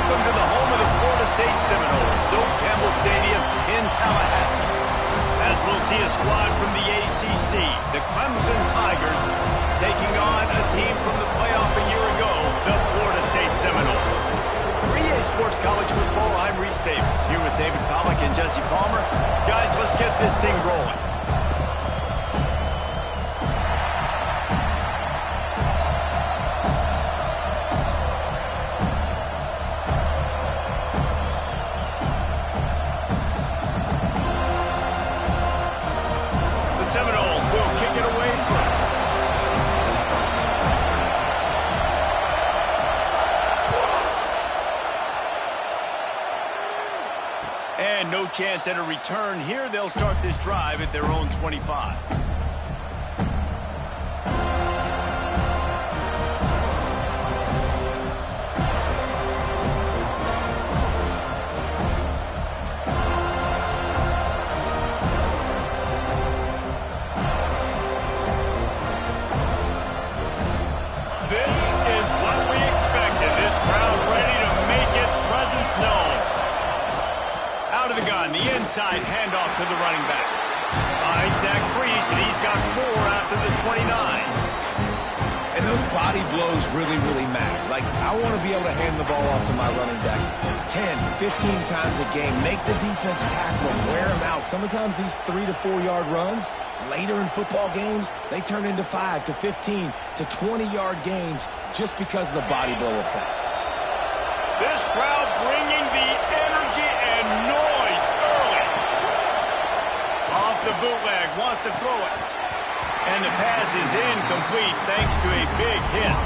Welcome to the home of the Florida State Seminoles, Doak Campbell Stadium in Tallahassee. As we'll see a squad from the ACC, the Clemson Tigers, taking on a team from the playoff a year ago, the Florida State Seminoles. For EA Sports College Football, I'm Reese Davis, here with David Pollack and Jesse Palmer. Guys, let's get this thing rolling. Seminoles will kick it away first. And no chance at a return here. They'll start this drive at their own 25. The inside handoff to the running back. Isaac Priest, and he's got 4 after the 29. And those body blows really matter. Like, I want to be able to hand the ball off to my running back 10, 15 times a game. Make the defense tackle them, wear them out. Sometimes these 3 to 4 yard runs, later in football games, they turn into 5 to 15 to 20 yard gains just because of the body blow effect. This crowd bringing the energy and noise early. Off the bootleg, wants to throw it. And the pass is incomplete thanks to a big hit.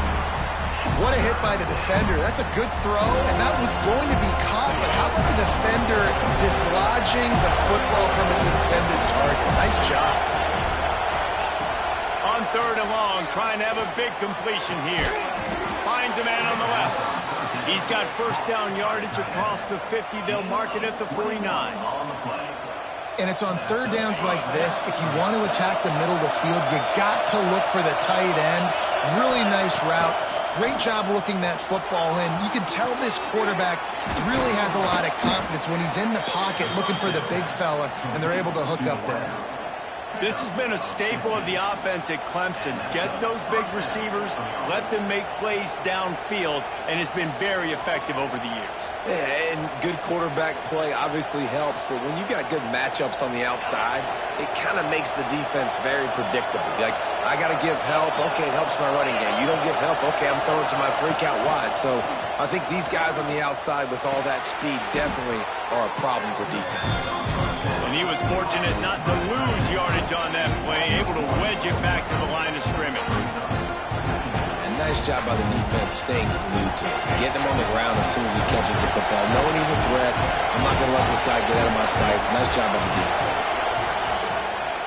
What a hit by the defender. That's a good throw, and that was going to be caught, but how about the defender dislodging the football from its intended target? Nice job. On 3rd and long, trying to have a big completion here. Finds a man on the left. He's got first down yardage across the 50. They'll mark it at the 49. And it's on 3rd downs like this. If you want to attack the middle of the field, you got to look for the tight end. Really nice route. Great job looking that football in. You can tell this quarterback really has a lot of confidence when he's in the pocket looking for the big fella, and they're able to hook up there. This has been a staple of the offense at Clemson. Get those big receivers, let them make plays downfield, and it's been very effective over the years. Yeah, and good quarterback play obviously helps, but when you got good matchups on the outside, it kind of makes the defense very predictable. Like, I got to give help. Okay, it helps my running game. You don't give help. Okay, I'm throwing to my freak out wide. So I think these guys on the outside with all that speed definitely are a problem for defenses. And he was fortunate not to lose yardage on that play, able to wedge it back to the line of scrimmage. Nice job by the defense staying glued to it. Getting him on the ground as soon as he catches the football. Knowing he's a threat, I'm not going to let this guy get out of my sights. Nice job by the defense.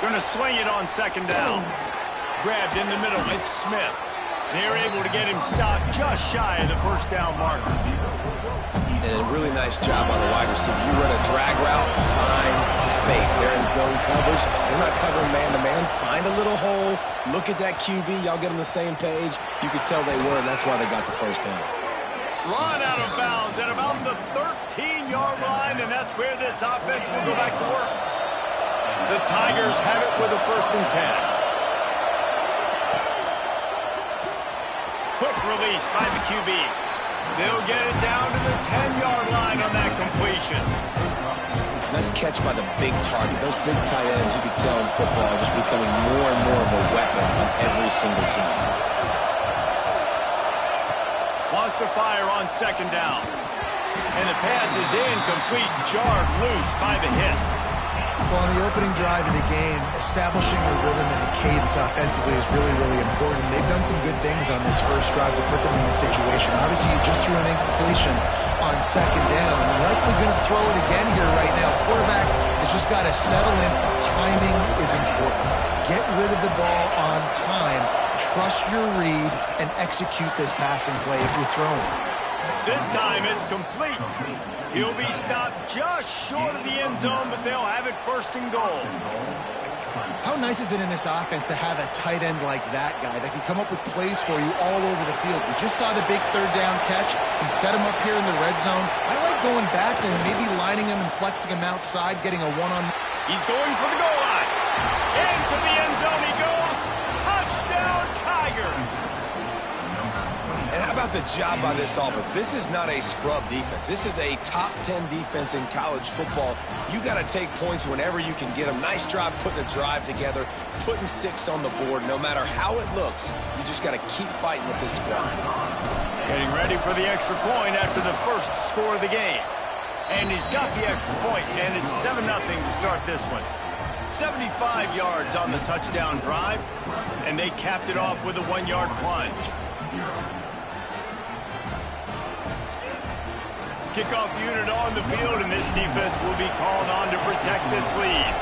Going to swing it on 2nd down. Grabbed in the middle. It's Smith. They're able to get him stopped just shy of the first down marker. And a really nice job on the wide receiver. You run a drag route, find space. They're in zone coverage. They're not covering man-to-man. Find a little hole. Look at that QB. Y'all get on the same page. You could tell they were, and that's why they got the first down. Run out of bounds at about the 13-yard line, and that's where this offense will go back to work. The Tigers have it with a 1st and 10. Quick release by the QB. They'll get it down to the 10-yard line on that completion. Nice catch by the big target. Those big tight ends, you can tell in football, are just becoming more and more of a weapon on every single team. Wants to fire on 2nd down. And the pass is incomplete, jarred loose by the hit. Well, on the opening drive of the game, establishing a rhythm and a cadence offensively is really important. They've done some good things on this first drive to put them in this situation. Obviously, you just threw an incompletion on 2nd down. You're likely going to throw it again here right now. Quarterback has just got to settle in. Timing is important. Get rid of the ball on time. Trust your read and execute this passing play if you're throwing. This time it's complete. He'll be stopped just short of the end zone, but they'll have it 1st and goal. How nice is it in this offense to have a tight end like that guy that can come up with plays for you all over the field? We just saw the big third down catch. He set him up here in the red zone. I like going back to him, maybe lining him and flexing him outside, getting a one-on. He's going for the goal line. Into the end zone he goes. Touchdown, Tigers. And how about the job by this offense? This is not a scrub defense. This is a top 10 defense in college football. You got to take points whenever you can get them. Nice job putting the drive together, putting 6 on the board. No matter how it looks, you just got to keep fighting with this squad. Getting ready for the extra point after the first score of the game. And he's got the extra point, and it's 7-0 to start this one. 75 yards on the touchdown drive, and they capped it off with a 1-yard plunge. Kickoff unit on the field, and this defense will be called on to protect this lead.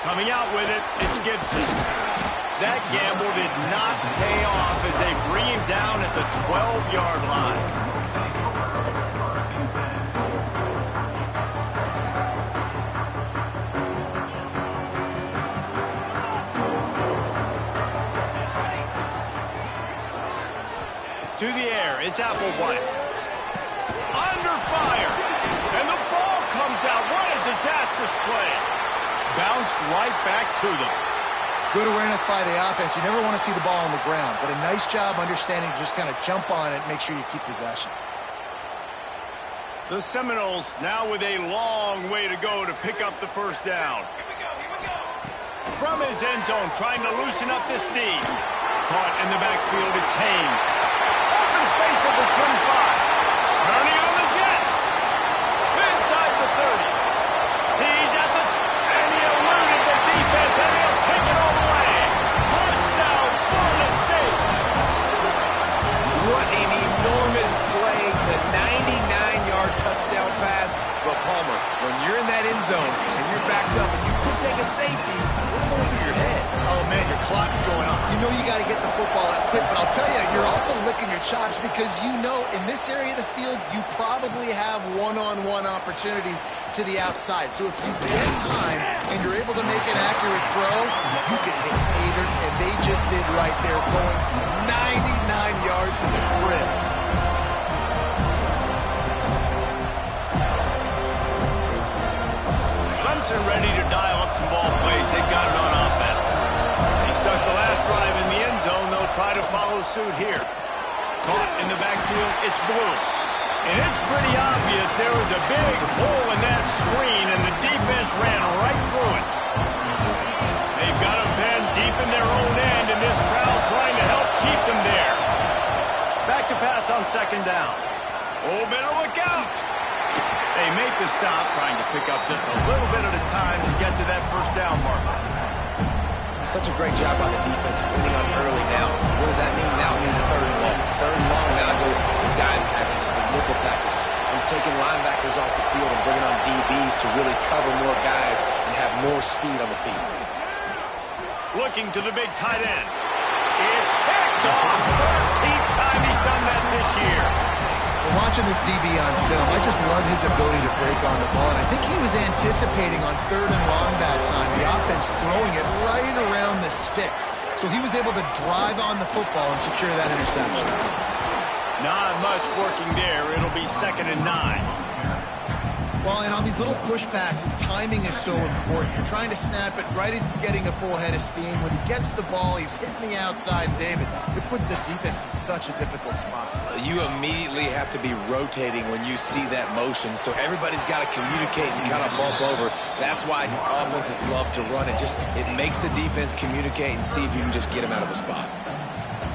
Coming out with it, it's Gibson. That gamble did not pay off as they bring him down at the 12-yard line. To the air, it's Applewhite. Under fire, and the ball comes out. What a disastrous play. Bounced right back to them. Good awareness by the offense. You never want to see the ball on the ground, but a nice job understanding to just kind of jump on it and make sure you keep possession. The Seminoles now with a long way to go to pick up the first down. From his end zone, trying to loosen up this D. Caught in the backfield, it's Haynes. Open space at the 25. Turning on the Jets. Inside the 30. He's at the and he eluded the defense, and he'll take it all the way. Touchdown, Florida State. What an enormous play. The 99-yard touchdown pass. But Palmer, when you're in that end zone and you're backed up and you could take a safety, what's going through your head? Oh, man, your clock's going on. You know you got to get the football out quick, but I'll tell you, you're also licking your chops because you know in this area of the field, you probably have one-on-one opportunities to the outside. So if you get time and you're able to make an accurate throw, you can hit either, and they just did right there, going 99 yards to the crib. Clemson ready to dial up some ball plays. They've got it on offense. They stuck the last drive in the end zone. They'll try to follow suit here. Caught in the backfield. It's Blue. And it's pretty obvious there was a big hole in that screen, and the defense ran right through it. They've got them pinned deep in their own end, and this crowd trying to help keep them there. Back to pass on second down. Oh, better look out. They make the stop, trying to pick up just a little bit at a time to get to that first down marker. Such a great job by the defense winning on early downs. What does that mean? Now it means third and long. Third and long, now go to dime packages, to nickel packages. I'm taking linebackers off the field and bringing on DBs to really cover more guys and have more speed on the field. Looking to the big tight end. It's picked off. 13th time he's done that this year. Well, watching this DB on film, I just love his ability to break on the ball, and I think he was anticipating on third and long that time, the offense throwing it right around the sticks. So he was able to drive on the football and secure that interception. Not much working there. It'll be 2nd and 9. Well, and on these little push passes, timing is so important. You're trying to snap it right as he's getting a full head of steam. When he gets the ball, he's hitting the outside, David. It puts the defense in such a difficult spot. You immediately have to be rotating when you see that motion, so everybody's got to communicate and kind of bump over. That's why offenses love to run it. It makes the defense communicate and see if you can just get him out of a spot.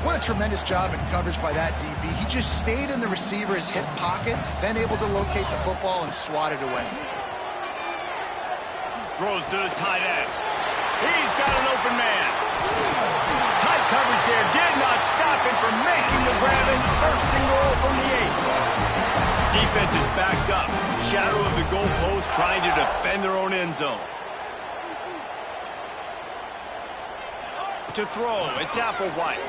What a tremendous job in coverage by that DB. He just stayed in the receiver's hip pocket, then able to locate the football and swat it away. Throws to the tight end. He's got an open man. Tight coverage there did not stop him from making the grab and first and goal from the 8. Defense is backed up. Shadow of the goalpost trying to defend their own end zone. To throw, it's Applewhite.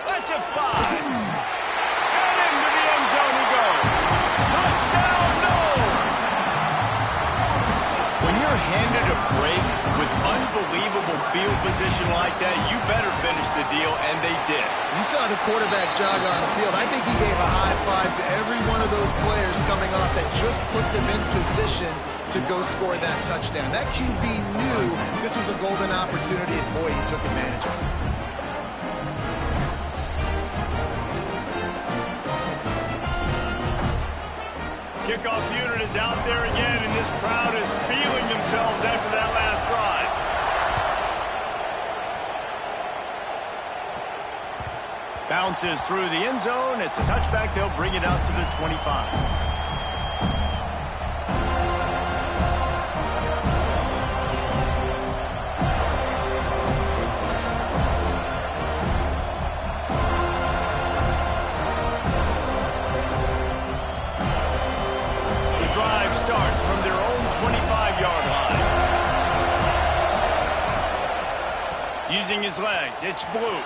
That's a 5. And into the end zone he goes. Touchdown, no! unbelievable field position like that, you better finish the deal, and they did. You saw the quarterback jog on the field. I think he gave a high five to every one of those players coming off that just put them in position to go score that touchdown. That QB knew this was a golden opportunity, and boy, he took advantage of it. Kickoff unit is out there again, and this crowd is feeling themselves after that last drive. Bounces through the end zone. It's a touchback. They'll bring it out to the 25. Starts from their own 25-yard line. Using his legs, it's Blue.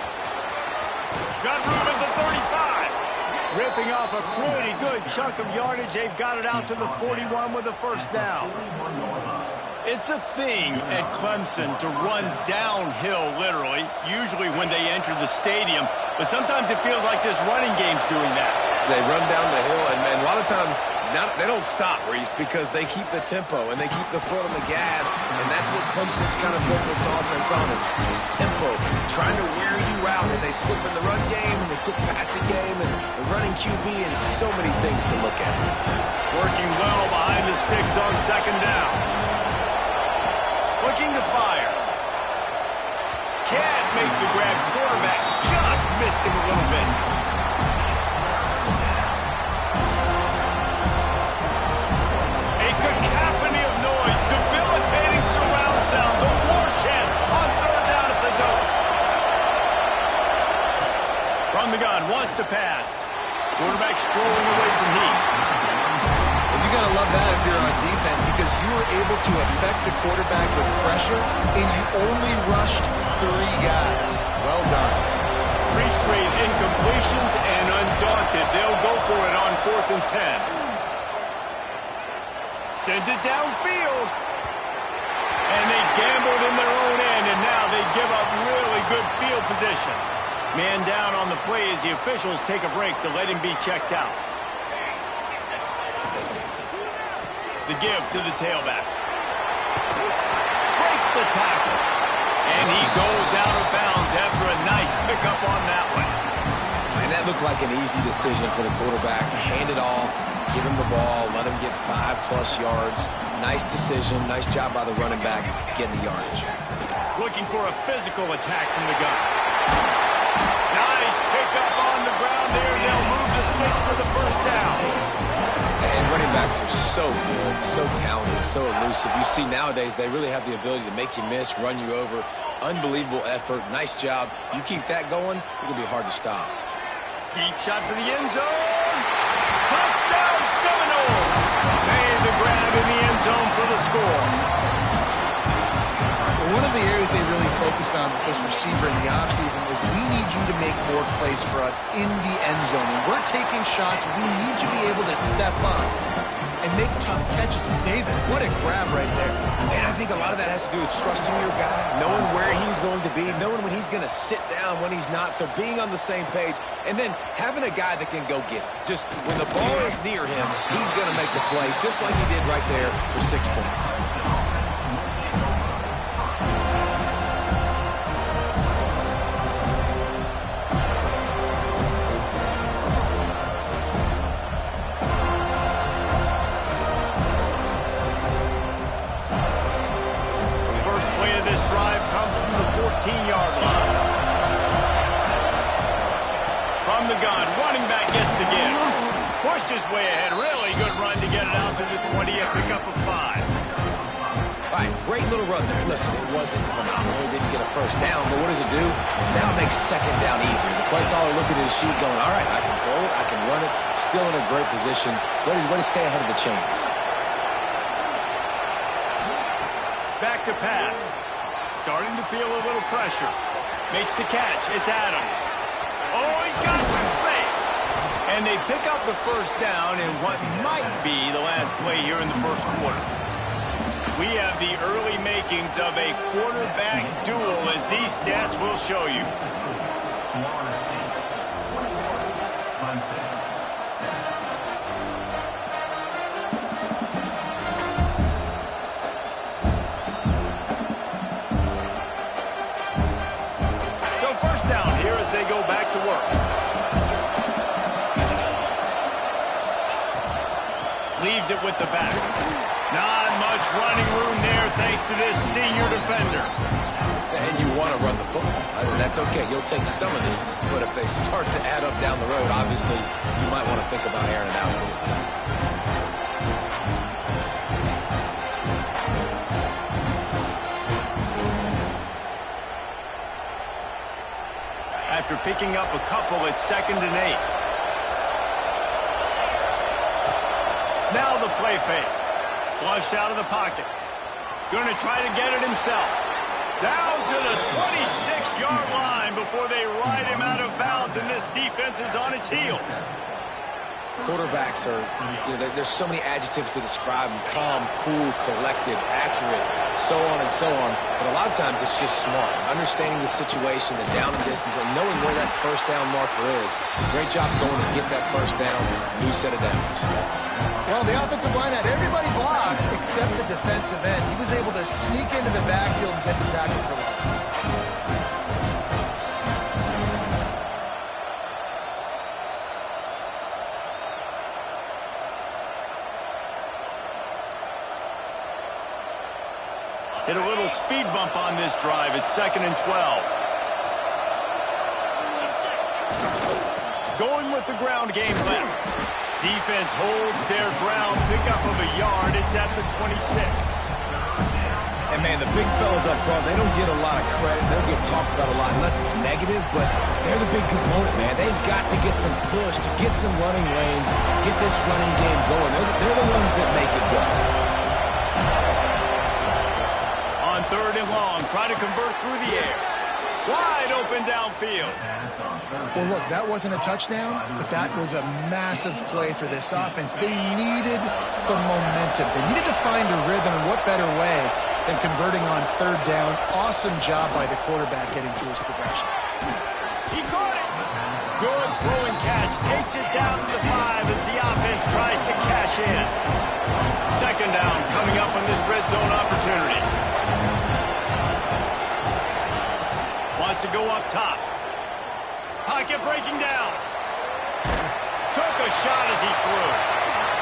Got room at the 35. Ripping off a pretty good chunk of yardage. They've got it out to the 41 with a first down. It's a thing at Clemson to run downhill, literally, usually when they enter the stadium. But sometimes it feels like this running game's doing that. They run down the hill, and a lot of times they don't stop, Reese, because they keep the tempo and they keep the foot on the gas, and that's what Clemson's kind of built this offense on, is tempo, trying to wear you out, and they slip in the run game and the quick passing game and the running QB, and so many things to look at. Working well behind the sticks on second down. Looking to fire. Can't make the grab. Quarterback just missed him a little bit. A cacophony of noise, debilitating surround sound. The war chant on third down if they don't. From the gun, wants to pass. Quarterback strolling away from heat. Well, you got to love that if you're on defense, because you were able to affect the quarterback with pressure, and you only rushed 3 guys. Well done. 3 straight incompletions, and undaunted, they'll go for it on 4th and 10. Sends it downfield. And they gambled in their own end, and now they give up really good field position. Man down on the play as the officials take a break to let him be checked out. The give to the tailback. Breaks the tackle. And he goes out of bounds after a nice pickup on that one. And that looked like an easy decision for the quarterback. Hand it off, give him the ball, let him get 5+ yards. Nice decision. Nice job by the running back getting the yardage. Looking for a physical attack from the gun. Nice pickup on the ground there. They'll move the sticks for the first down. And running backs are so good, so talented, so elusive. You see nowadays they really have the ability to make you miss, run you over. Unbelievable effort. Nice job. You keep that going, it'll be hard to stop. Deep shot for the end zone. Touchdown Seminoles. Made the grab in the end zone for the score. Well, one of the areas they really focused on with this receiver in the offseason was, we need you to make more plays for us in the end zone. When we're taking shots, we need you to be able to step up and make tough catches. And David, what a grab right there. And I think a lot of that has to do with trusting your guy, knowing where he's going to be, knowing when he's going to sit down, when he's not, so being on the same page, and then having a guy that can go get it. Just when the ball is near him, he's going to make the play, just like he did right there for 6 points. His way ahead. Really good run to get it out to the 20. A pickup of 5. All right, great little run there. Listen, it wasn't phenomenal. He didn't get a first down, but what does it do? Now it makes second down easier. The play caller looking at his sheet going, all right, I can throw it, I can run it. Still in a great position. Way to stay ahead of the chains. Back to pass. Starting to feel a little pressure. Makes the catch. It's Adams. Oh, he's got some space. And they pick up the first down in what might be the last play here in the first quarter. We have the early makings of a quarterback duel, as these stats will show you. So first down here as they go back to work. Leaves it with the back. Not much running room there thanks to this senior defender. And you want to run the football. That's okay. You'll take some of these. But if they start to add up down the road, obviously, you might want to think about airing it out a little bit. After picking up a couple, it's 2nd and 8. Now the play fake. Flushed out of the pocket. Going to try to get it himself. Down to the 26-yard line before they ride him out of bounds, and this defense is on its heels. Quarterbacks are, there's so many adjectives to describe them. Calm, cool, collected, accurate, so on and so on. But a lot of times it's just smart. Understanding the situation, the down and distance, and knowing where that first down marker is. Great job going to get that first down. New set of downs. Well, the offensive line had everybody blocked except the defensive end. He was able to sneak into the backfield and get the tackle for loss. Hit a little speed bump on this drive. It's 2nd and 12. Going with the ground game left. Defense holds their ground. Pickup of a yard. It's at the 26. And, man, the big fellas up front, they don't get a lot of credit. They don't get talked about a lot unless it's negative, but they're the big component, man. They've got to get some push, to get some running lanes, get this running game going. They're the ones that make it go. On 3rd and long, try to convert through the air. Wide open downfield. Well, look, that wasn't a touchdown, but that was a massive play for this offense. They needed some momentum. They needed to find a rhythm, and what better way than converting on 3rd down. Awesome job by the quarterback getting through his progression. He caught it. Good throw and catch. Takes it down to the 5 as the offense tries to cash in. 2nd down coming up on this red zone opportunity. Wants to go up top. Pocket breaking down. Took a shot as he threw.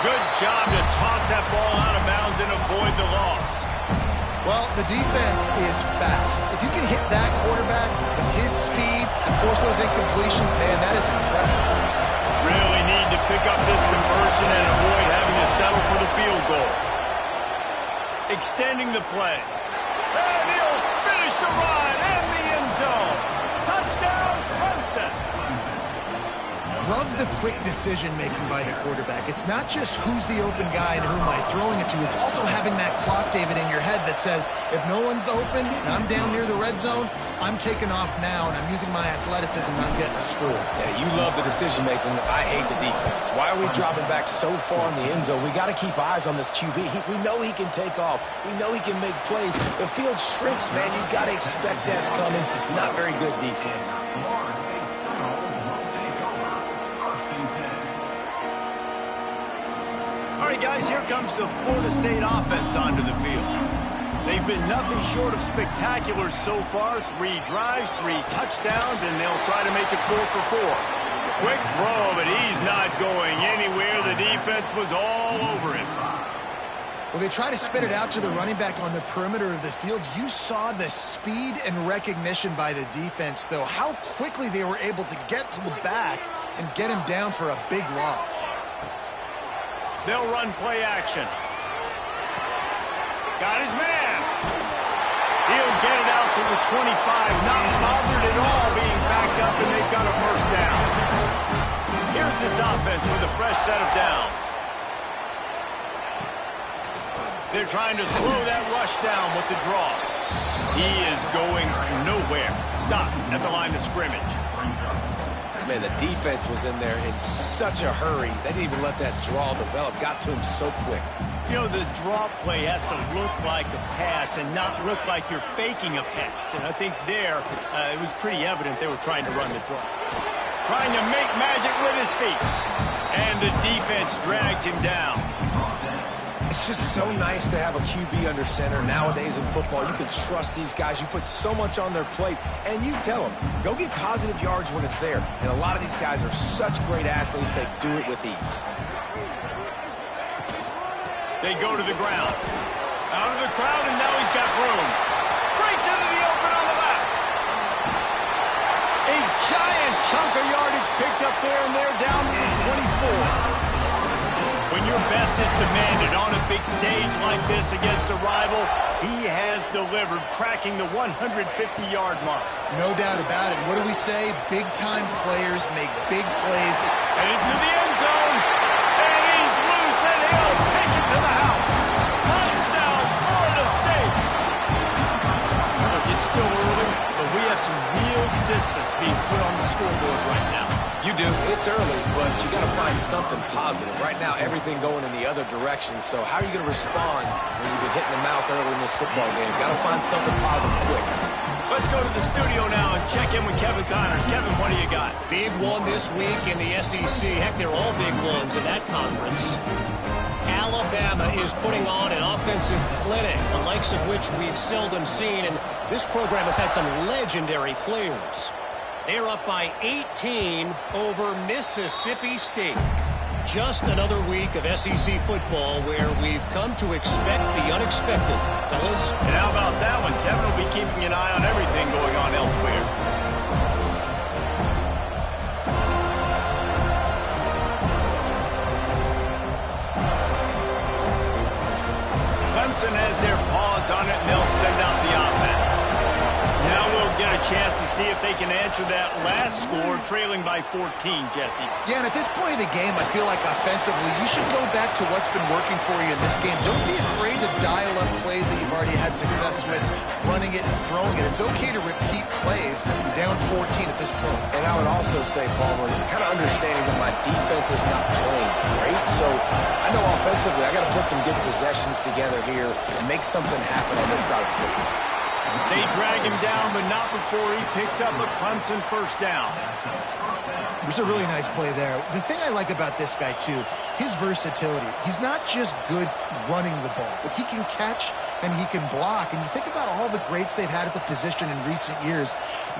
Good job to toss that ball out of bounds and avoid the loss. Well, the defense is fast. If you can hit that quarterback with his speed and force those incompletions, man, that is impressive. Really need to pick up this conversion and avoid having to settle for the field goal. Extending the play. And he'll finish the run in the end zone. Touchdown, Clemson. Love the quick decision-making by the quarterback. It's not just who's the open guy and who am I throwing it to. It's also having that clock, David, in your head that says, if no one's open and I'm down near the red zone, I'm taking off now, and I'm using my athleticism, and I'm getting a score. Yeah, you love the decision-making. I hate the defense. Why are we dropping back so far in the end zone? We got to keep eyes on this QB. We know he can take off. We know he can make plays. The field shrinks, man. You got to expect that's coming. Not very good defense. All right, guys, here comes the Florida State offense onto the field. They've been nothing short of spectacular so far. 3 drives, 3 touchdowns, and they'll try to make it 4 for 4. Quick throw, but he's not going anywhere. The defense was all over him. Well, they try to spit it out to the running back on the perimeter of the field. You saw the speed and recognition by the defense, though, how quickly they were able to get to the back and get him down for a big loss. They'll run play action. Got his man. He'll get it out to the 25. Not bothered at all being backed up, and they've got a first down. Here's this offense with a fresh set of downs. They're trying to slow that rush down with the draw. He is going nowhere. Stop at the line of scrimmage. Man, the defense was in there in such a hurry. They didn't even let that draw develop. Got to him so quick. You know, the draw play has to look like a pass and not look like you're faking a pass. And I think there, it was pretty evident they were trying to run the draw. Trying to make magic with his feet. And the defense dragged him down. It's just so nice to have a QB under center. Nowadays in football, you can trust these guys. You put so much on their plate, and you tell them, go get positive yards when it's there. And a lot of these guys are such great athletes, they do it with ease. They go to the ground. Out of the crowd, and now he's got room. Breaks into the open on the left. A giant chunk of yardage picked up there, and they're down to the 24. When your best is demanded on a big stage like this against a rival, he has delivered, cracking the 150-yard mark. No doubt about it. What do we say? Big-time players make big plays. And into the end zone. And he's loose, and he'll take it to the house. Touchdown, Florida State. Look, it's still early, but we have some real distance being put on the scoreboard right now. You do. It's early, but you got to find something positive. Right now, everything going in the other direction. So how are you going to respond when you've been hitting the mouth early in this football game? Got to find something positive quick. Let's go to the studio now and check in with Kevin Connors. Kevin, what do you got? Big one this week in the SEC. Heck, they're all big ones in that conference. Alabama is putting on an offensive clinic, the likes of which we've seldom seen, and this program has had some legendary players. They're up by 18 over Mississippi State. Just another week of SEC football where we've come to expect the unexpected, fellas. And how about that one? Kevin will be keeping an eye on everything going on elsewhere. Clemson has their paws on it, and they'll send out the offense. Now we'll get a chance to see if they can answer that last score, trailing by 14, Jesse. Yeah, and at this point of the game, I feel like offensively, you should go back to what's been working for you in this game. Don't be afraid to dial up plays that you've already had success with, running it and throwing it. It's okay to repeat plays down 14 at this point. And I would also say, Palmer, kind of understanding that my defense is not playing great. So I know offensively, I got to put some good possessions together here and make something happen on this side of the football. They drag him down, but not before he picks up a Clemson first down. There's a really nice play there. The thing I like about this guy, too, his versatility. He's not just good running the ball, but he can catch and he can block. And you think about all the greats they've had at the position in recent years.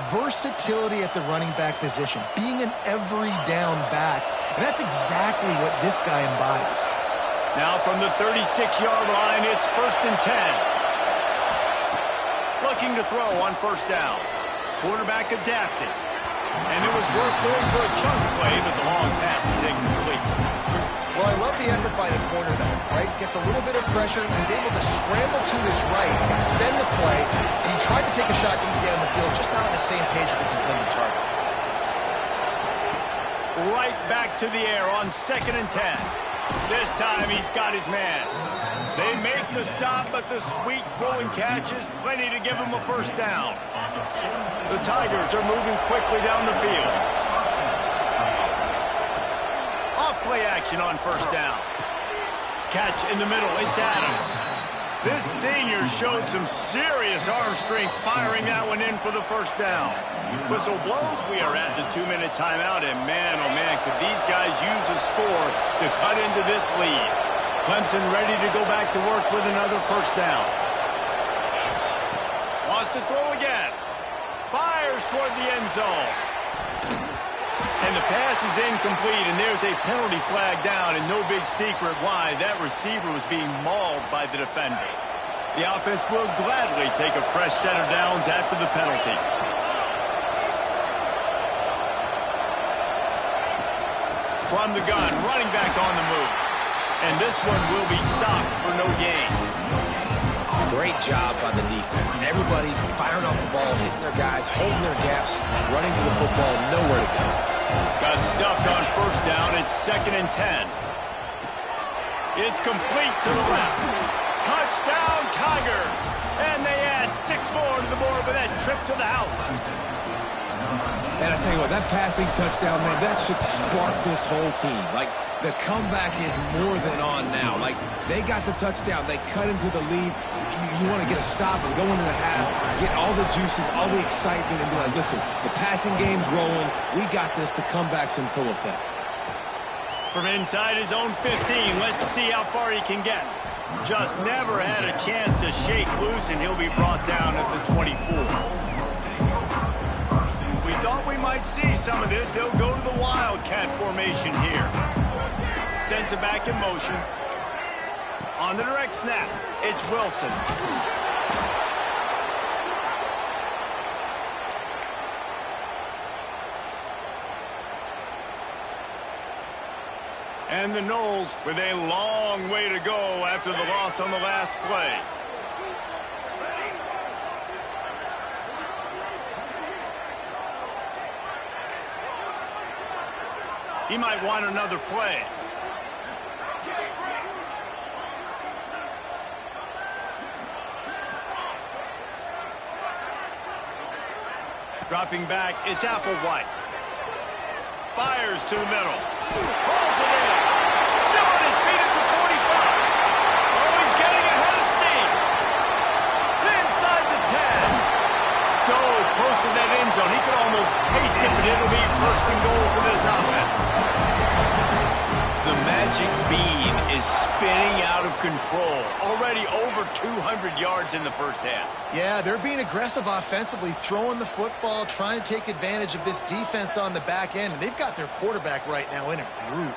Versatility at the running back position, being an every down back. And that's exactly what this guy embodies. Now from the 36-yard line, it's 1st and 10. Looking to throw on first down. Quarterback adapted. And it was worth going for a chunk play, but the long pass is incomplete. Well, I love the effort by the quarterback, right? Gets a little bit of pressure, he's able to scramble to his right, extend the play, and he tried to take a shot deep down the field, just not on the same page with his intended target. Right back to the air on 2nd and 10. This time he's got his man. They make the stop, but the sweet throwing catch is plenty to give him a first down. The Tigers are moving quickly down the field. Off-play action on first down. Catch in the middle, it's Adams. This senior showed some serious arm strength firing that one in for the first down. Whistle blows, we are at the 2-minute timeout, and man, oh man, could these guys use a score to cut into this lead. Clemson ready to go back to work with another first down. Wants to throw again. Fires toward the end zone. And the pass is incomplete, and there's a penalty flag down, and no big secret why. That receiver was being mauled by the defender. The offense will gladly take a fresh set of downs after the penalty. From the gun, running back on the move. And this one will be stopped for no gain. Great job by the defense. Everybody firing off the ball, hitting their guys, holding their gaps, running to the football, nowhere to go. Got stuffed on first down. It's 2nd and 10. It's complete to the left. Touchdown, Tigers. And they add 6 more to the board with that trip to the house. And I tell you what, that passing touchdown, man, that should spark this whole team. Like, the comeback is more than on now. Like, they got the touchdown. They cut into the lead. You want to get a stop and go into the half, get all the juices, all the excitement, and be like, listen, the passing game's rolling. We got this. The comeback's in full effect. From inside his own 15, let's see how far he can get. Just never had a chance to shake loose, and he'll be brought down at the 24. We thought we might see some of this. They'll go to the Wildcat formation here. Sends it back in motion. On the direct snap, it's Wilson. And the Noles with a long way to go after the loss on the last play. He might want another play. Dropping back, it's Applewhite. Fires to the middle. Pulls it in. Still on his feet at the 45. Always getting ahead of steam. Inside the 10. So close to that end zone. He could almost taste it, but it'll be first and goal for this offense. The magic bean is spinning out of control. Already over 200 yards in the first half. Yeah, they're being aggressive offensively, throwing the football, trying to take advantage of this defense on the back end. And they've got their quarterback right now in a groove.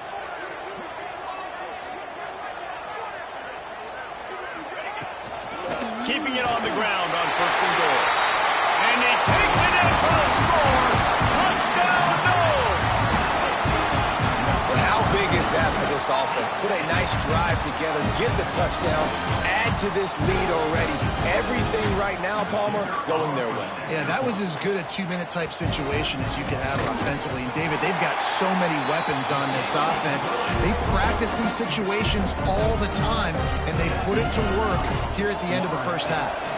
Keeping it on the ground on first and goal. And he takes it in for a score. Touchdown, Noles! But how big is that for this offense? Put a nice drive together, get the touchdown, add to this lead already. Everything right now, Palmer, going their way. Yeah, that was as good a two-minute type situation as you could have offensively. And, David, they've got so many weapons on this offense. They practice these situations all the time, and they put it to work here at the end of the first half.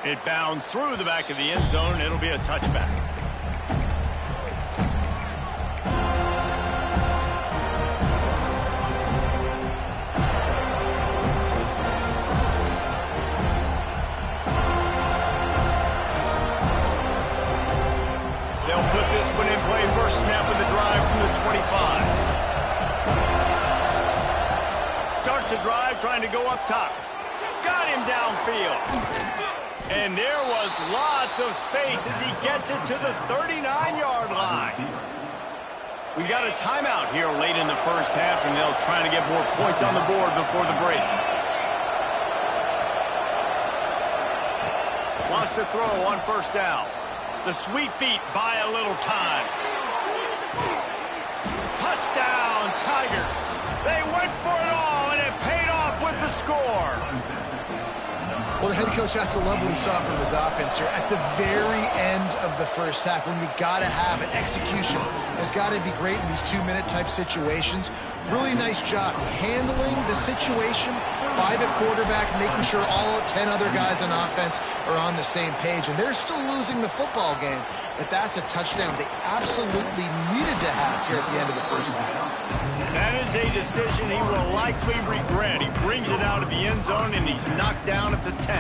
It bounds through the back of the end zone. It'll be a touchback. They'll put this one in play. First snap of the drive from the 25. Starts the drive trying to go up top. Got him downfield. And there was lots of space as he gets it to the 39-yard line. We got a timeout here late in the first half, and they'll try to get more points on the board before the break. Lost a throw on first down. The sweet feet buy a little time. Touchdown, Tigers. They went for it all, and it paid off with the score. Well, the head coach has to love what he saw from his offense here at the very end of the first half, when you got to have it. Execution has got to be great in these two-minute type situations. Really nice job handling the situation by the quarterback, making sure all 10 other guys on offense are on the same page. And they're still losing the football game, but that's a touchdown they absolutely needed to have here at the end of the first half. That is a decision he will likely regret. He brings it out of the end zone, and he's knocked down at the 10.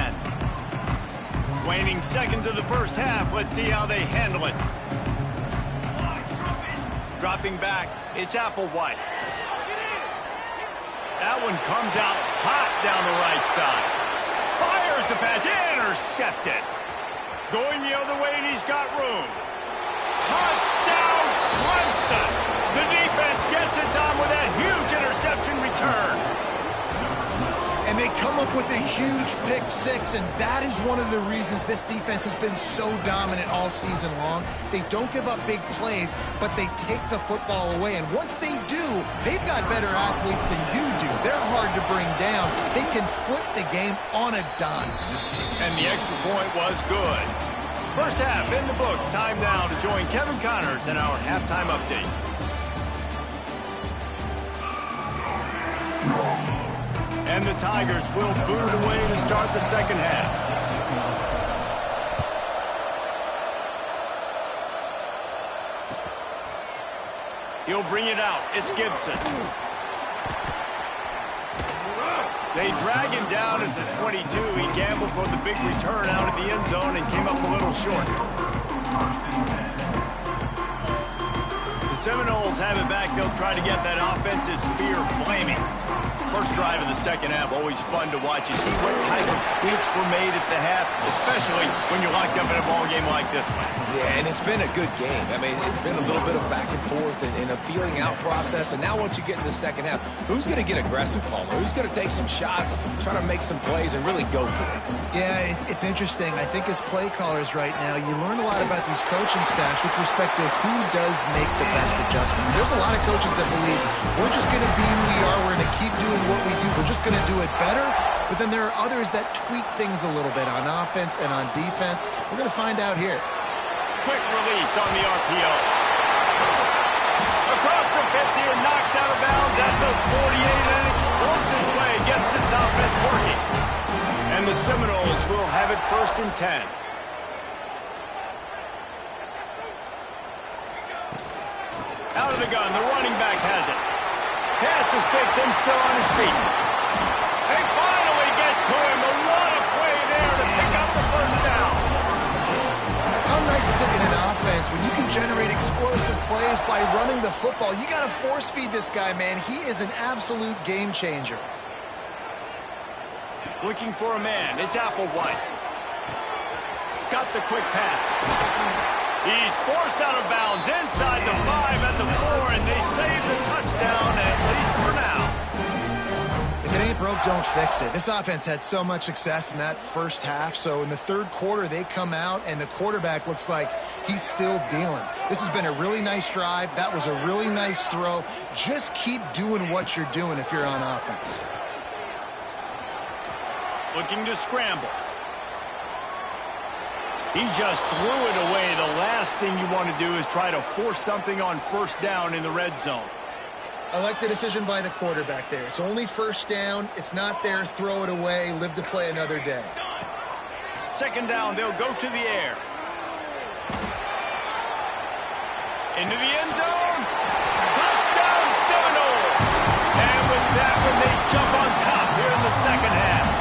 Waning seconds of the first half. Let's see how they handle it. Dropping back, it's Applewhite. That one comes out hot down the right side. Fires the pass, intercepted. Going the other way, and he's got room. Touchdown, Clemson! The defense gets it done with that huge interception return. And they come up with a huge pick six, and that is one of the reasons this defense has been so dominant all season long. They don't give up big plays, but they take the football away. And once they do, they've got better athletes than you do. They're hard to bring down. They can flip the game on a dime. And the extra point was good. First half in the books. Time now to join Kevin Connors in our halftime update. And the Tigers will boot away to start the second half. He'll bring it out. It's Gibson. They drag him down at the 22. He gambled for the big return out of the end zone and came up a little short. The Seminoles have it back. They'll try to get that offensive spear flaming. First drive of the second half, always fun to watch. You see what type of tweaks were made at the half, especially when you're locked up in a ball game like this one. Yeah, and it's been a good game. I mean, it's been a little bit of back and forth and a feeling out process. And now once you get in the second half, who's going to get aggressive, Palmer? Who's going to take some shots, try to make some plays, and really go for it? Yeah, it's interesting. I think as play callers right now, you learn a lot about these coaching staffs with respect to who does make the best adjustments. There's a lot of coaches that believe we're just going to be who we are. We're going to keep doing what we do. We're just going to do it better. But then there are others that tweak things a little bit on offense and on defense. We're going to find out here. Quick release on the RPO. Across the 50 and knocked out of bounds at the 48. An explosive play gets this offense working. And the Seminoles will have it 1st and 10. Out of the gun, the running back has it. Pass the sticks and still on his feet. They finally get to him. A lot of play there to pick up the first down. How nice is it in an offense when you can generate explosive plays by running the football? You got to force feed this guy, man. He is an absolute game changer. Looking for a man. It's Applewhite. Got the quick pass. He's forced out of bounds inside the 5 at the 4, and they save the touchdown, at least for now. If it ain't broke, don't fix it. This offense had so much success in that first half, so in the third quarter, they come out, and the quarterback looks like he's still dealing. This has been a really nice drive. That was a really nice throw. Just keep doing what you're doing if you're on offense. Looking to scramble. He just threw it away. The last thing you want to do is try to force something on first down in the red zone. I like the decision by the quarterback there. It's only first down. It's not there. Throw it away. Live to play another day. Second down. They'll go to the air. Into the end zone. Touchdown, Seminoles. And with that one, they jump on top here in the second half.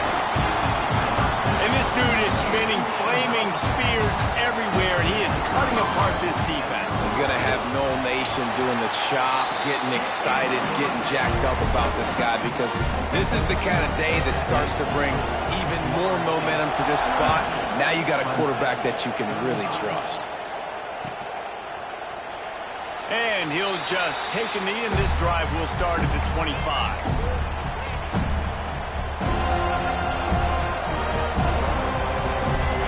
And this dude is spinning flaming spears everywhere, and he is cutting apart this defense. You're going to have Noel Nation doing the chop, getting excited, getting jacked up about this guy, because this is the kind of day that starts to bring even more momentum to this spot. Now you got a quarterback that you can really trust. And he'll just take a knee, and this drive will start at the 25.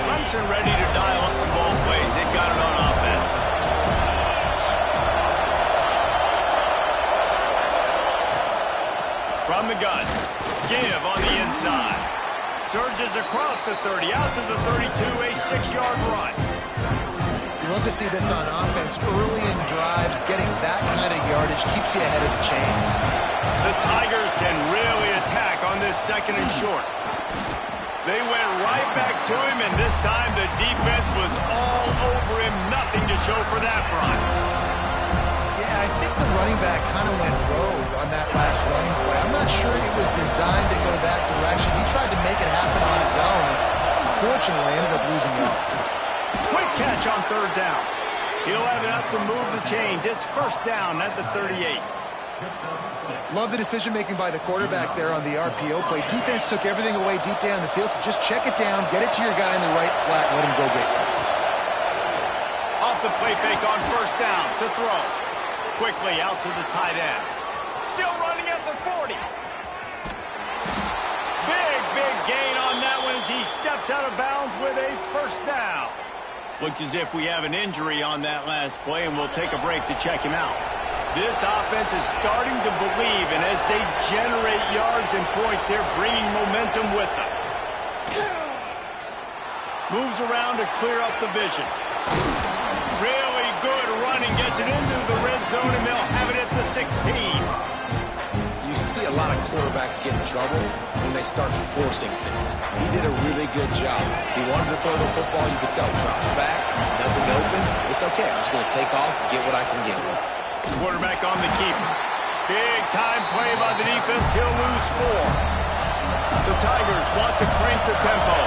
Clemson ready to dial up some ball plays. They've got it on offense. From the gun, give on the inside. Surges across the 30, out to the 32, a 6-yard run. You love to see this on offense. Early in drives, getting that kind of yardage keeps you ahead of the chains. The Tigers can really attack on this 2nd and short. They went right back to him, and this time the defense was all over him. Nothing to show for that run. Yeah, I think the running back kind of went rogue on that last running play. I'm not sure it was designed to go that direction. He tried to make it happen on his own. Unfortunately, ended up losing yards. Quick catch on 3rd down. He'll have enough to move the chains. It's first down at the 38. Love the decision-making by the quarterback there on the RPO play. Defense took everything away deep down the field, so just check it down, get it to your guy in the right flat, and let him go get yards. Off the play fake on first down to throw. Quickly out to the tight end. Still running at the 40. Big gain on that one as he steps out of bounds with a first down. Looks as if we have an injury on that last play, and we'll take a break to check him out. This offense is starting to believe, and as they generate yards and points, they're bringing momentum with them. Moves around to clear up the vision. Really good running, gets it into the red zone, and they'll have it at the 16. You see a lot of quarterbacks get in trouble when they start forcing things. He did a really good job. He wanted to throw the football. You could tell. Drops back, nothing open. It's okay. I'm just going to take off, get what I can get. Quarterback on the keeper. Big time play by the defense. He'll lose 4. The Tigers want to crank the tempo.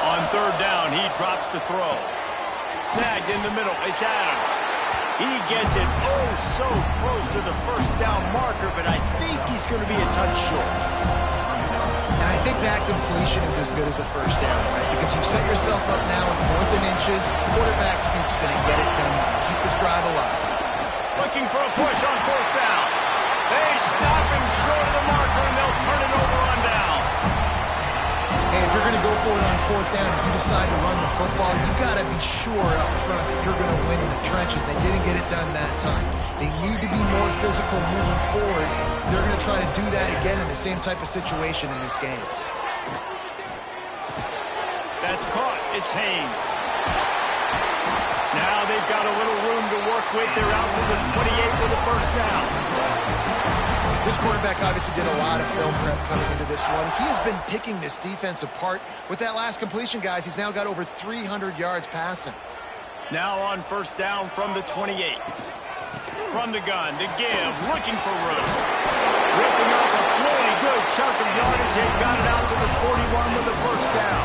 On 3rd down, he drops to throw. Snagged in the middle. It's Adams. He gets it so close to the 1st down marker, but I think he's going to be a touch short. And I think that completion is as good as a 1st down, right? Because you set yourself up now in 4th and inches. Quarterback's going to get it done. Keep this drive alive. Looking for a push on 4th down. They stop him short of the marker, and they'll turn it over on down. Hey, if you're going to go for it on 4th down, if you decide to run the football, you've got to be sure up front that you're going to win in the trenches. They didn't get it done that time. They need to be more physical moving forward. They're going to try to do that again in the same type of situation in this game. That's caught. It's Haynes. Now they've got a little room to work with. They're out to the 28 for the 1st down. This quarterback obviously did a lot of film prep coming into this one. He has been picking this defense apart. With that last completion, guys, he's now got over 300 yards passing. Now on 1st down from the 28. From the gun to give, looking for room. Ripping off a really good chunk of yardage. They got it out to the 41 with the 1st down.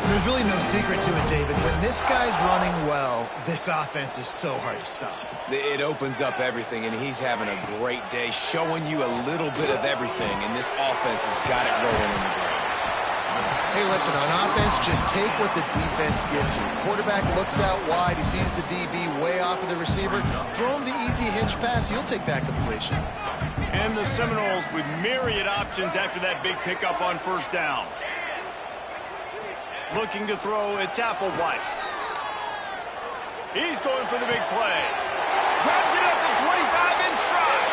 There's really no secret to it, David. When this guy's running well, this offense is so hard to stop. It opens up everything, and he's having a great day, showing you a little bit of everything, and this offense has got it rolling in the ground. Hey, listen, on offense, just take what the defense gives you. Quarterback looks out wide. He sees the DB way off of the receiver. Throw him the easy hitch pass. He'll take that completion. And the Seminoles with myriad options after that big pickup on 1st down. Looking to throw, it's Applewhite. He's going for the big play. Grabs it at the 25 in stride.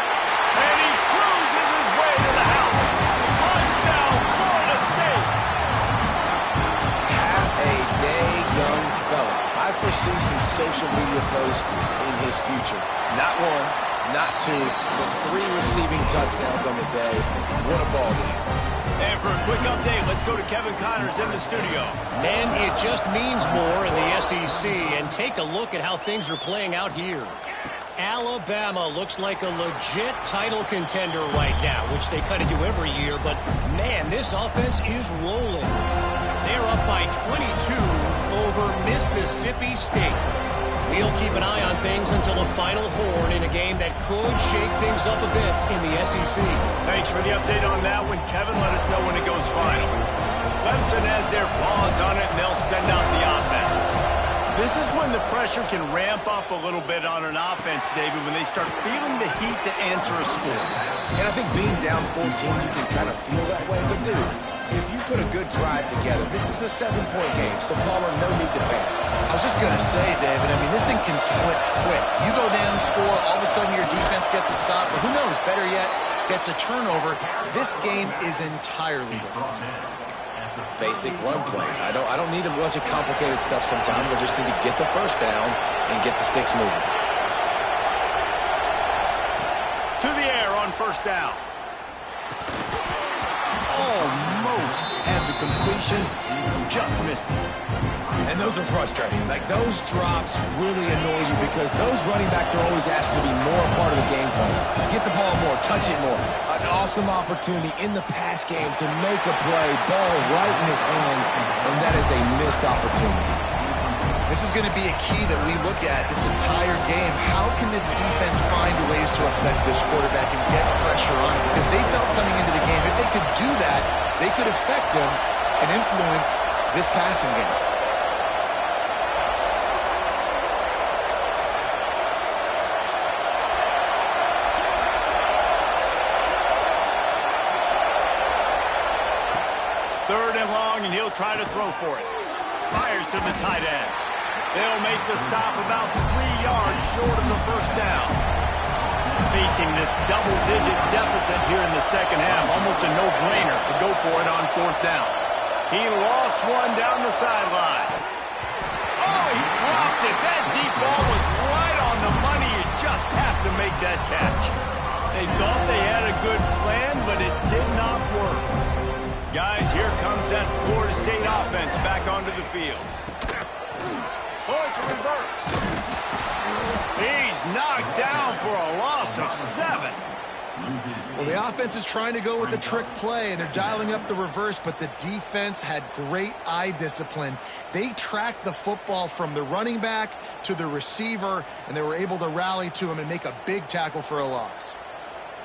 And he cruises his way to the house. Touchdown, Florida State. Have a day, young fella. I foresee some social media posts in his future. Not 1, not 2, but 3 receiving touchdowns on the day. What a ball game. And for a quick update, let's go to Kevin Connors in the studio. Man, it just means more in the SEC, and take a look at how things are playing out here. Alabama looks like a legit title contender right now, which they kind of do every year, but man, this offense is rolling. They're up by 22 over Mississippi State. We'll keep an eye on things until the final horn in a game that could shake things up a bit in the SEC. Thanks for the update on that one, Kevin. Let us know when it goes final. Clemson has their paws on it, and they'll send out the offense. This is when the pressure can ramp up a little bit on an offense, David, when they start feeling the heat to answer a score. And I think being down 14, you can kind of feel that way. But, dude, if you put a good drive together, this is a 7-point game, so Palmer, no need to panic. I was just going to say, David, I mean, this thing can flip quick. You go down, score, all of a sudden your defense gets a stop, or who knows, better yet, gets a turnover. This game is entirely different. Basic run plays. I don't need a bunch of complicated stuff sometimes. I just need to get the 1st down and get the sticks moving. To the air on 1st down. Almost had the completion, just missed it. And those are frustrating. Like, those drops really annoy you because those running backs are always asked to be more a part of the game plan. Get the ball more, touch it more. An awesome opportunity in the pass game to make a play, ball right in his hands, and that is a missed opportunity. This is going to be a key that we look at this entire game. How can this defense find ways to affect this quarterback and get pressure on him? Because they felt coming into the game, if they could do that, they could affect him and influence this passing game. Third and long, and he'll try to throw for it. Fires to the tight end. They'll make the stop about 3 yards short of the 1st down. Facing this double-digit deficit here in the second half, almost a no-brainer to go for it on 4th down. He lost one down the sideline. Oh, he dropped it. That deep ball was right on the money. You just have to make that catch. They thought they had a good plan, but it did not work. Guys, here comes that Florida State offense back onto the field. Oh, it's a reverse. He's knocked down for a loss of 7. Well, the offense is trying to go with a trick play, and they're dialing up the reverse, but the defense had great eye discipline. They tracked the football from the running back to the receiver, and they were able to rally to him and make a big tackle for a loss.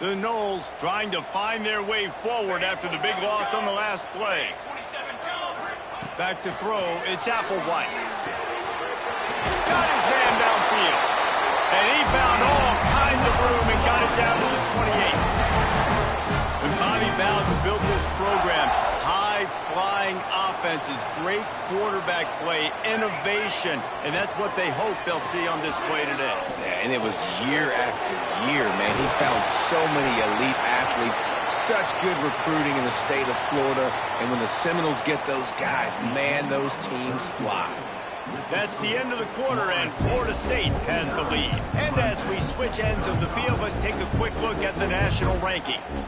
The Noles trying to find their way forward after the big loss on the last play. Back to throw, it's Applewhite. Got his man downfield. And he found all kinds of room and got it down to the 28. When Bobby Bowden built this program, high-flying offenses, great quarterback play, innovation, and that's what they hope they'll see on display today. Yeah, and it was year after year, man. He found so many elite athletes, such good recruiting in the state of Florida, and when the Seminoles get those guys, man, those teams fly. That's the end of the quarter, and Florida State has the lead. And as we switch ends of the field, let's take a quick look at the national rankings.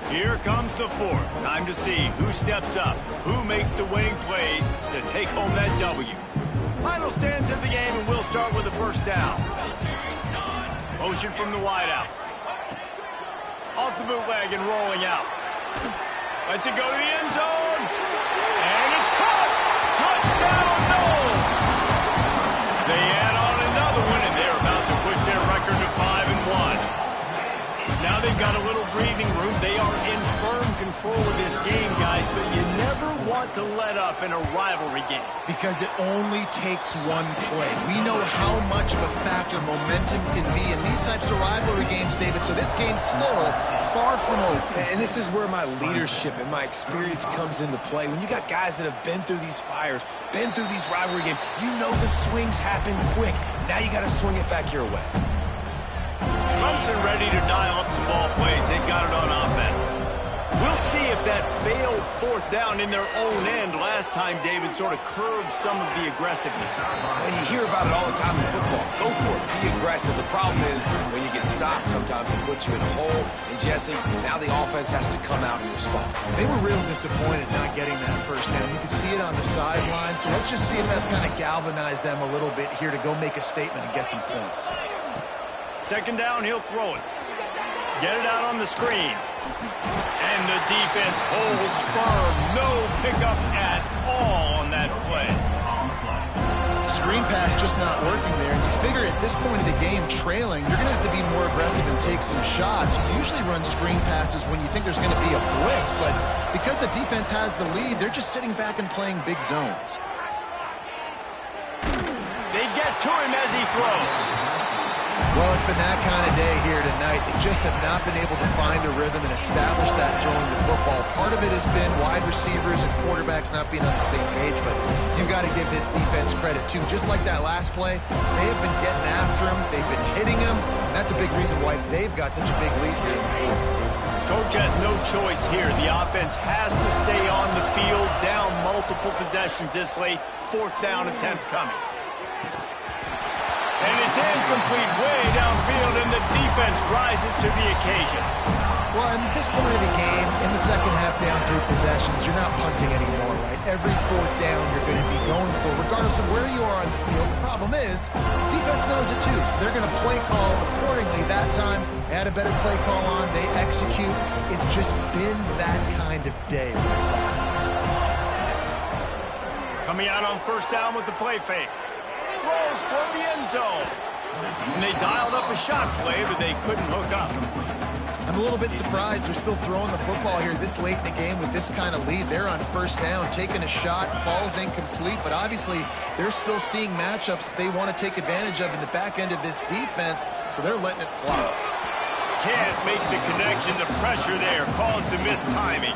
Here comes the fourth. Time to see who steps up, who makes the winning plays to take home that W. Final stands of the game, and we'll start with the first down. Motion from the wideout. Off the bootleg and rolling out. Lets it go to the end zone. And it's caught. Touchdown, Noles. They add on another one, and they're about to push their record to 5-1. Now they've got a little breathing room. They are in firm control of this game, guys, but you never want to let up in a rivalry game. Because it only takes one play. We know how much of a factor momentum can be in these types of rivalry games, David, so this game's still far from over. And this is where my leadership and my experience comes into play. When you got guys that have been through these fires, been through these rivalry games, you know the swings happen quick. Now you got to swing it back your way. Clemson ready to dial up some ball plays. They've got it on offense. We'll see if that failed fourth down in their own end last time, David, sort of curbed some of the aggressiveness. And you hear about it all the time in football. Go for it. Be aggressive. The problem is when you get stopped, sometimes it puts you in a hole. And, Jesse, now the offense has to come out and respond. They were real disappointed not getting that first down. You could see it on the sideline. So let's just see if that's kind of galvanized them a little bit here to go make a statement and get some points. Second down, he'll throw it. Get it out on the screen. And the defense holds firm. No pickup at all on that play. Screen pass just not working there. And you figure at this point of the game, trailing, you're going to have to be more aggressive and take some shots. You usually run screen passes when you think there's going to be a blitz. But because the defense has the lead, they're just sitting back and playing big zones. They get to him as he throws. Well, it's been that kind of day here tonight. They just have not been able to find a rhythm and establish that throwing the football. Part of it has been wide receivers and quarterbacks not being on the same page, but you've got to give this defense credit, too. Just like that last play, they have been getting after him. They've been hitting him. And that's a big reason why they've got such a big lead here in the fourth. Coach has no choice here. The offense has to stay on the field, down multiple possessions this late. Fourth down attempt coming. And it's incomplete way downfield, and the defense rises to the occasion. Well, at this point of the game, in the second half down 3 possessions, you're not punting anymore, right? Every fourth down you're going to be going for, regardless of where you are on the field. The problem is, defense knows it too, so they're going to play call accordingly. That time, they had a better play call on. They execute. It's just been that kind of day for this offense. Coming out on first down with the play fake. Throws toward the end zone. And they dialed up a shot play, but they couldn't hook up. I'm a little bit surprised they're still throwing the football here this late in the game with this kind of lead. They're on first down, taking a shot, falls incomplete, but obviously they're still seeing matchups that they want to take advantage of in the back end of this defense, so they're letting it fly. Can't make the connection. The pressure there caused the missed timing.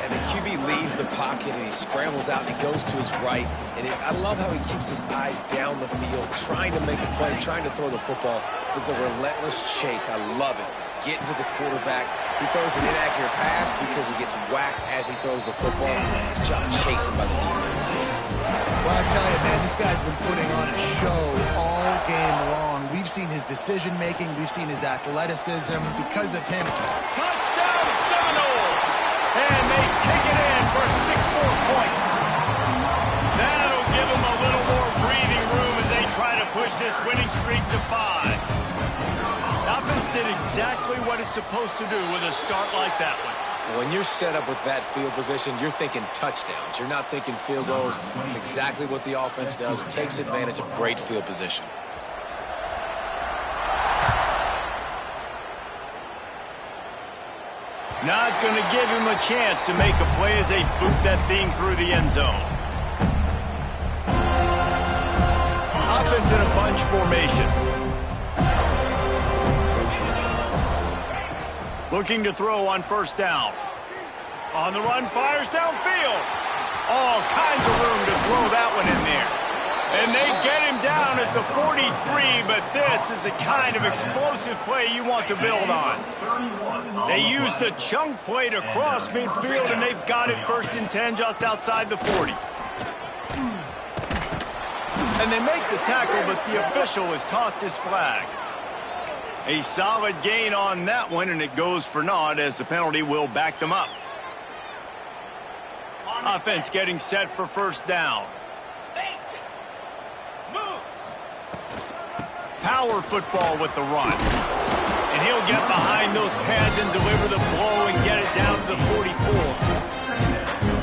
And the QB leaves the pocket and he scrambles out and he goes to his right. And I love how he keeps his eyes down the field, trying to make a play, trying to throw the football. But the relentless chase, I love it. Getting to the quarterback. He throws an inaccurate pass because he gets whacked as he throws the football. His job chasing by the defense. Well, I tell you, man, this guy's been putting on a show all game long. We've seen his decision-making. We've seen his athleticism. Because of him. Touchdown, Seminoles! And they take it in for 6 more points. That'll give them a little more this winning streak to 5. The offense did exactly what it's supposed to do with a start like that one. When you're set up with that field position, you're thinking touchdowns. You're not thinking field goals. It's exactly what the offense does. Takes advantage of great field position. Not going to give him a chance to make a play as they boot that thing through the end zone. Offense in a bunch formation. Looking to throw on first down. On the run, fires downfield. All kinds of room to throw that one in there. And they get him down at the 43, but this is the kind of explosive play you want to build on. They use the chunk play to cross midfield, and they've got it 1st and 10 just outside the 40. And they make the tackle, but the official has tossed his flag. A solid gain on that one, and it goes for naught as the penalty will back them up. Offense getting set for first down. Power football with the run. And he'll get behind those pads and deliver the blow and get it down to the 44.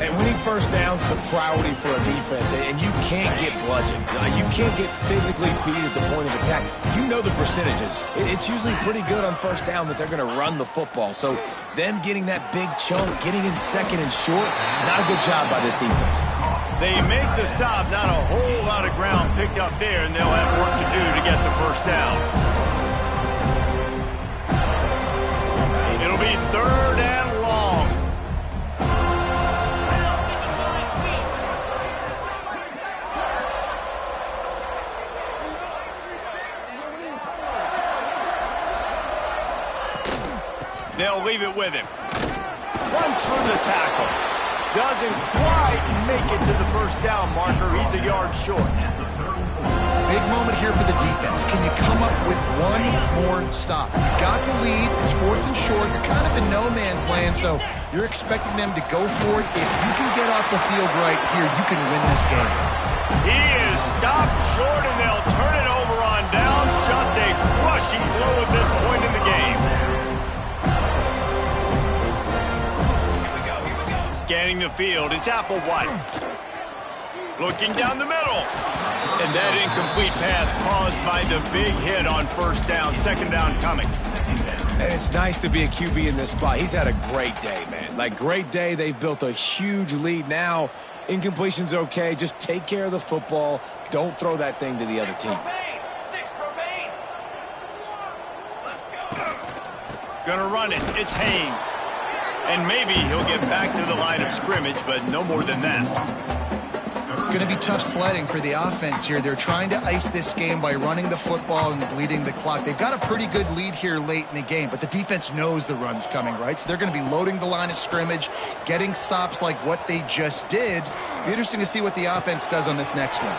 And winning first down's the priority for a defense, and you can't get bludgeoned. You can't get physically beat at the point of attack. You know the percentages. It's usually pretty good on first down that they're going to run the football. So them getting that big chunk, getting in second and short, not a good job by this defense. They make the stop, not a whole lot of ground picked up there, and they'll have work to do to get the first down. It'll be 3rd and long. They'll leave it with him. Runs through the tackle. Doesn't quite make it to the first down marker. He's a yard short. Big moment here for the defense. Can you come up with one more stop? You've got the lead. It's 4th and short. You're kind of in no man's land, so you're expecting them to go for it. If you can get off the field right here, you can win this game. He is stopped short, and they'll turn it over on downs. Just a crushing blow at this point in the game. Scanning the field, it's Applewhite. Looking down the middle. And that incomplete pass caused by the big hit on first down. 2nd down coming. And it's nice to be a QB in this spot. He's had a great day, man. Like, great day. They've built a huge lead now. Incompletion's okay. Just take care of the football. Don't throw that thing to the other team. Gonna run it. It's Haynes. And maybe he'll get back to the line of scrimmage, but no more than that. It's going to be tough sledding for the offense here. They're trying to ice this game by running the football and bleeding the clock. They've got a pretty good lead here late in the game, but the defense knows the run's coming, right? So they're going to be loading the line of scrimmage, getting stops like what they just did. Be interesting to see what the offense does on this next one.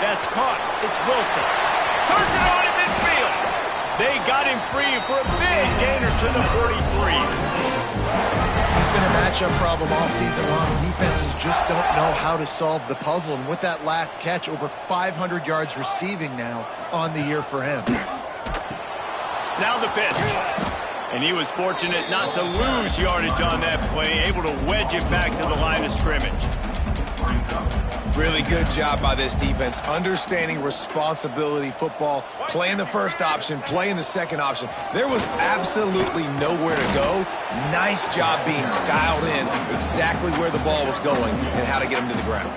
That's caught. It's Wilson. Turns it on in midfield. They got him free for a big gainer to the 43. He's been a matchup problem all season long. Defenses just don't know how to solve the puzzle. And with that last catch, over 500 yards receiving now on the year for him. Now the pitch. And he was fortunate not to lose yardage on that play, able to wedge it back to the line of scrimmage. Really good job by this defense, understanding responsibility football, playing the first option, playing the second option. There was absolutely nowhere to go. Nice job being dialed in exactly where the ball was going and how to get him to the ground.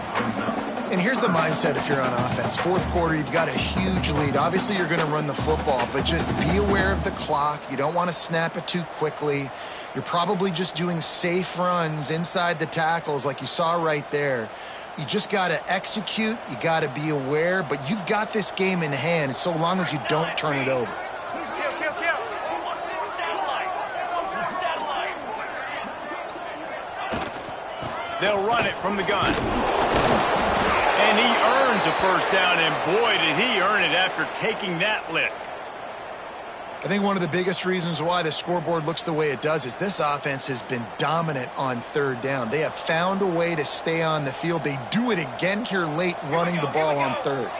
And here's the mindset if you're on offense. 4th quarter, you've got a huge lead. Obviously, you're going to run the football, but just be aware of the clock. You don't want to snap it too quickly. You're probably just doing safe runs inside the tackles like you saw right there. You just got to execute. You got to be aware, but you've got this game in hand so long as you don't turn it over. They'll run it from the gun. And he earns a first down, and boy, did he earn it after taking that lick. I think one of the biggest reasons why the scoreboard looks the way it does is this offense has been dominant on 3rd down. They have found a way to stay on the field. They do it again here late, running the ball on 3rd.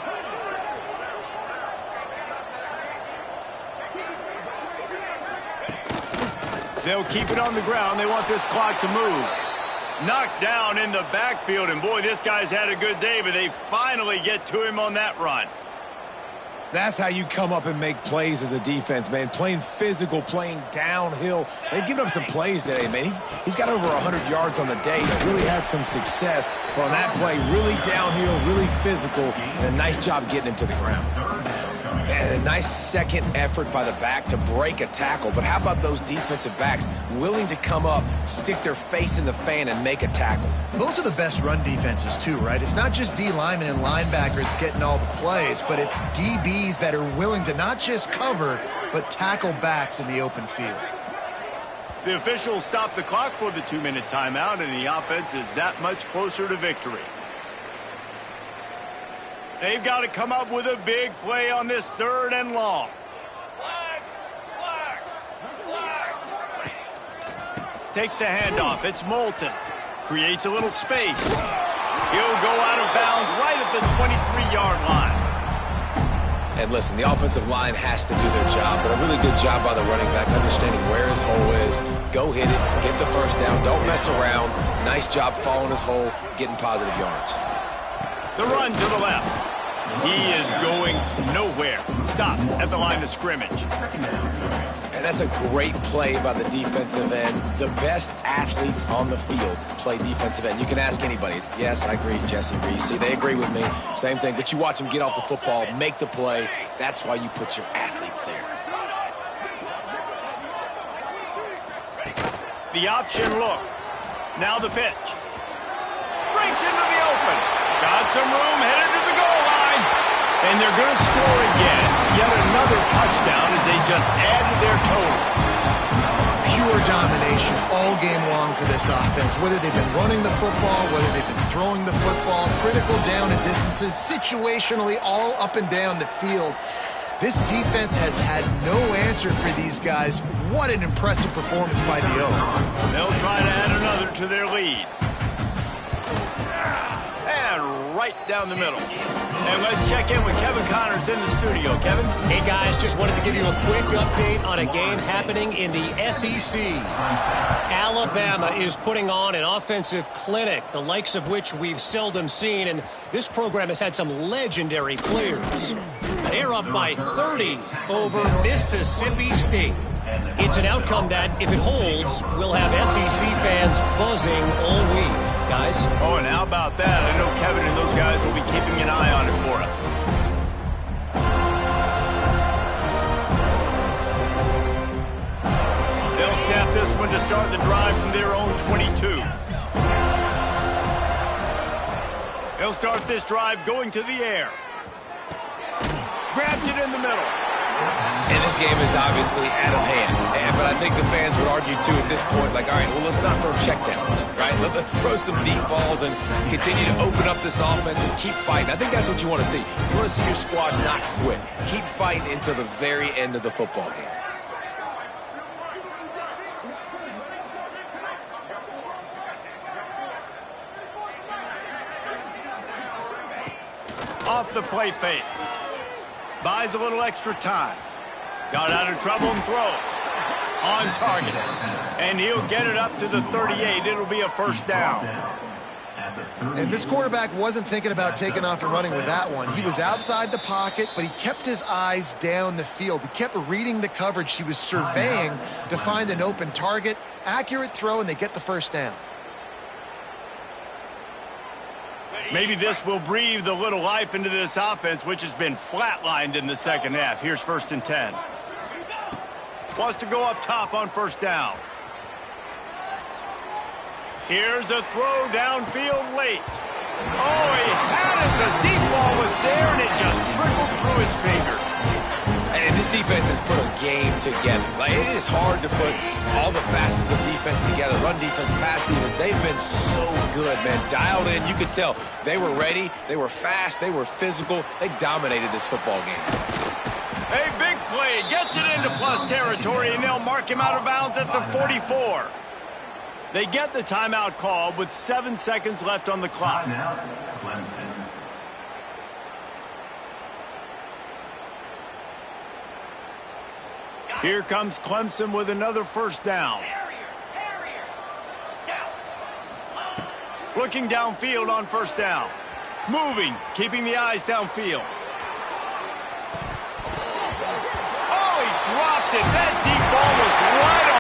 They'll keep it on the ground. They want this clock to move. Knocked down in the backfield, and boy, this guy's had a good day, but they finally get to him on that run. That's how you come up and make plays as a defense, man. Playing physical, playing downhill. They've given up some plays today, man. He's got over 100 yards on the day. He's really had some success. But on that play, really downhill, really physical, and a nice job getting him to the ground. And a nice second effort by the back to break a tackle. But how about those defensive backs willing to come up, stick their face in the fan, and make a tackle? Those are the best run defenses, too, right? It's not just D linemen and linebackers getting all the plays, but it's DBs that are willing to not just cover, but tackle backs in the open field. The officials stop the clock for the 2-minute timeout, and the offense is that much closer to victory. They've got to come up with a big play on this 3rd and long. Takes the handoff. It's Moulton. Creates a little space. He'll go out of bounds right at the 23-yard line. And listen, the offensive line has to do their job, but a really good job by the running back, understanding where his hole is. Go hit it, get the first down, don't mess around. Nice job following his hole, getting positive yards. The run to the left. He is going nowhere. Stop at the line of scrimmage. And that's a great play by the defensive end. The best athletes on the field play defensive end. You can ask anybody. Yes, I agree, Jesse Reese. See, they agree with me. Same thing. But you watch them get off the football, make the play. That's why you put your athletes there. The option look. Now the pitch. Breaks into the open. Got some room, headed to the goal line. And they're going to score again. Yet another touchdown as they just added their total. Pure domination all game long for this offense. Whether they've been running the football, whether they've been throwing the football, critical down and distances, situationally all up and down the field. This defense has had no answer for these guys. What an impressive performance by the O. They'll try to add another to their lead. And right down the middle. And let's check in with Kevin Connors in the studio. Kevin? Hey, guys, just wanted to give you a quick update on a game happening in the SEC. Alabama is putting on an offensive clinic, the likes of which we've seldom seen, and this program has had some legendary players. They're up by 30 over Mississippi State. It's an outcome that, if it holds, will have SEC fans buzzing all week. Guys? Oh, and how about that? I know Kevin and those guys will be keeping an eye on it for us. They'll snap this one to start the drive from their own 22. They'll start this drive going to the air. Grabs it in the middle. And this game is obviously out of hand. But I think the fans would argue, too, at this point, like, all right, well, let's not throw checkdowns, right? Let's throw some deep balls and continue to open up this offense and keep fighting. I think that's what you want to see. You want to see your squad not quit. Keep fighting until the very end of the football game. Off the play fake. Buys a little extra time. Got out of trouble and throws. On target. And he'll get it up to the 38. It'll be a first down. And this quarterback wasn't thinking about taking off and running with that one. He was outside the pocket, but he kept his eyes down the field. He kept reading the coverage. He was surveying to find an open target. Accurate throw, and they get the first down. Maybe this will breathe a little life into this offense, which has been flatlined in the second half. Here's 1st and 10. Wants to go up top on first down. Here's a throw downfield late. Oh, he had it. The deep ball was there, and it just trickled through his fingers. And this defense has put a game together. Like, it is hard to put all the facets of defense together. Run defense, pass defense. They've been so good, man. Dialed in. You could tell they were ready. They were fast. They were physical. They dominated this football game. A big play. Gets it into plus territory, and they'll mark him out of bounds at the 44. They get the timeout call with 7 seconds left on the clock. Here comes Clemson with another first down. Looking downfield on first down. Moving, keeping the eyes downfield. Oh, he dropped it. That defense